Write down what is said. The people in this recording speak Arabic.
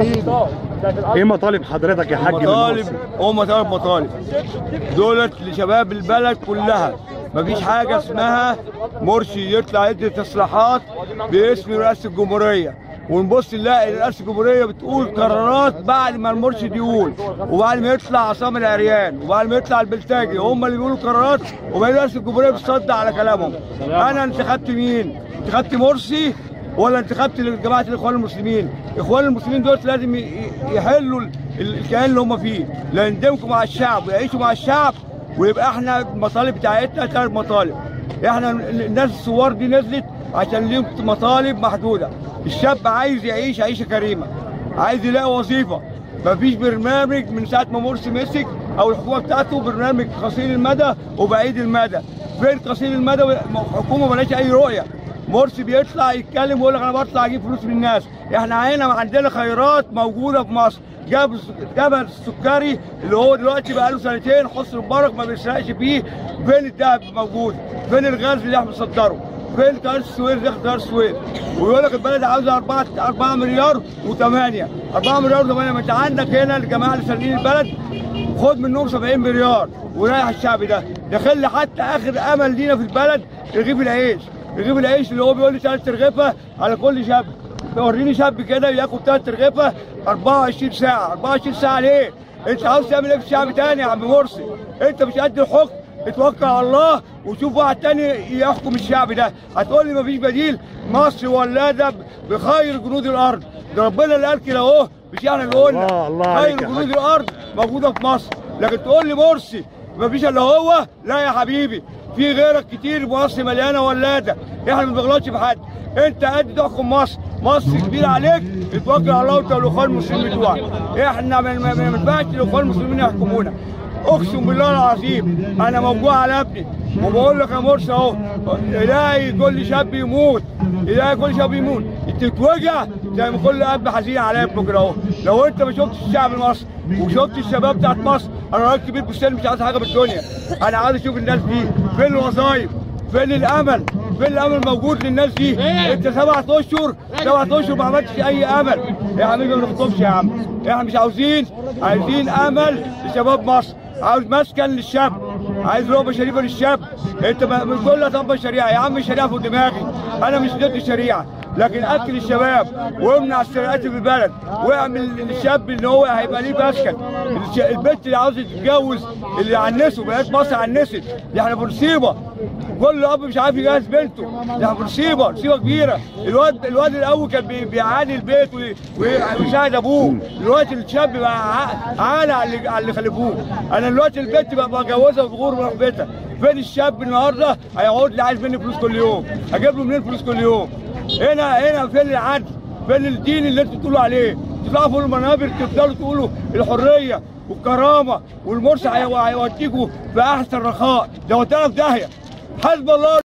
ايه مطالب حضرتك يا حاج؟ مطالب دولت لشباب البلد كلها. مفيش حاجه اسمها مرسي يطلع يدي تصريحات باسم رئاسه الجمهوريه ونبص نلاقي رئاسه الجمهوريه بتقول قرارات بعد ما المرشد يقول، وبعد ما يطلع عصام العريان، وبعد ما يطلع البلتاجي هم اللي بيقولوا قرارات، وبعدين رئاسه الجمهوريه بتصدق على كلامهم. انا انتخبت مين؟ انتخبت مرسي ولا انتخبت جماعه الاخوان المسلمين؟ الاخوان المسلمين دول لازم يحلوا الكيان اللي هم فيه، لا يندمجوا مع الشعب ويعيشوا مع الشعب، ويبقى احنا المطالب بتاعتنا 3 مطالب. احنا الناس الثوار دي نزلت عشان ليهم مطالب محدوده. الشاب عايز يعيش عيشه كريمه، عايز يلاقي وظيفه. مفيش برنامج من ساعه ما مرسي مسك او الحكومه بتاعته برنامج قصير المدى وبعيد المدى. فين قصير المدى؟ الحكومه مالهاش اي رؤيه. مرسي بيطلع يتكلم ويقول لك انا بطلع اجيب فلوس من الناس. احنا هنا عندنا خيرات موجوده في مصر. جبل السكري اللي هو دلوقتي بقى له 2 سنين حسني مبارك ما بيسرقش فيه. فين الدهب موجود؟ فين الغاز اللي احنا بنصدره؟ فين قناه السويس؟ داخل قناه السويس ويقول لك البلد عاوزه 4 مليار و8. 4 مليار و8. ما انت عندك هنا الجماعه اللي سالين البلد خد منهم 70 مليار وريح الشعب ده. داخل لي حتى اخر امل لينا في البلد رغيف العيش. رغيف العيش اللي هو بيقول لي 3 رغيفه على كل شاب. وريني شاب كده ياخد 3 رغيفه 24 ساعه. 24 ساعه ليه؟ انت عاوز تعمل ايه في الشعب تاني يا عم مرسي؟ انت مش قد الحكم، اتوكل على الله وشوف واحد تاني يحكم الشعب ده. هتقول لي مفيش بديل؟ مصر ولاده بخير جنود الارض. ده ربنا اللي قال كده اهو، مش احنا اللي قلنا. خير جنود الارض موجوده في مصر. لكن تقول لي مرسي مفيش الا هو؟ لا يا حبيبي، في غيرك كتير. مصر مليانه ولاده، احنا ما بنغلطش في حد. انت قد تحكم مصر، مصر كبيره عليك، اتوكل على الله وانت والاخوان المسلمين بتوعك. احنا ما ينفعش الاخوان المسلمين يحكمونا. اقسم بالله العظيم انا موجوع على ابني وبقول لك يا مرسي اهو، الهي كل شاب يموت، الهي كل شاب يموت. تتوجع زي ما كل اب حزين على ابنه كده اهو. لو انت ما شفتش الشعب المصري وشفت الشباب بتاعت مصر، انا راجل كبير في السن مش عايز حاجه بالدنيا، انا عايز اشوف الناس دي فين الوظايف، فين الامل، فين الامل موجود للناس دي؟ انت 7 اشهر ما عملتش اي امل يا حبيبي. ما نخطبش يا عم، احنا مش عايزين امل لشباب مصر. عاوز مسكن للشاب، عايز رؤبه شريفه للشاب. انت بتقول لي طبق الشريعه يا عم، الشريعه في دماغي، انا مش ضد الشريعه، لكن اكل الشباب وامنع السرقات في البلد، واعمل للشاب ان هو هيبقى ليه مسكن. البنت اللي عاوزه تتجوز اللي عنسوا بنات مصر عنست، دي احنا بنصيبه. كل اب مش عارف يجهز بنته، دي احنا بنصيبه كبيره. الواد الاول كان بيعاني البيت ويساعد ابوه، دلوقتي الشاب بقى عانى على اللي خلفوه. انا دلوقتي البنت بقى بجوزها وبغور من بيتها. فين الشاب النهارده هيقعد لي عايز مني فلوس كل يوم؟ اجيب له منين فلوس كل يوم؟ هنا فين العدل؟ فين الدين اللي انتوا بتقولوا عليه؟ تطلعوا فوق المنابر تفضلوا تقولوا الحريه والكرامه والمرسي هيوديكوا في احسن رخاء. ده ودانا في داهيه. حسب الله.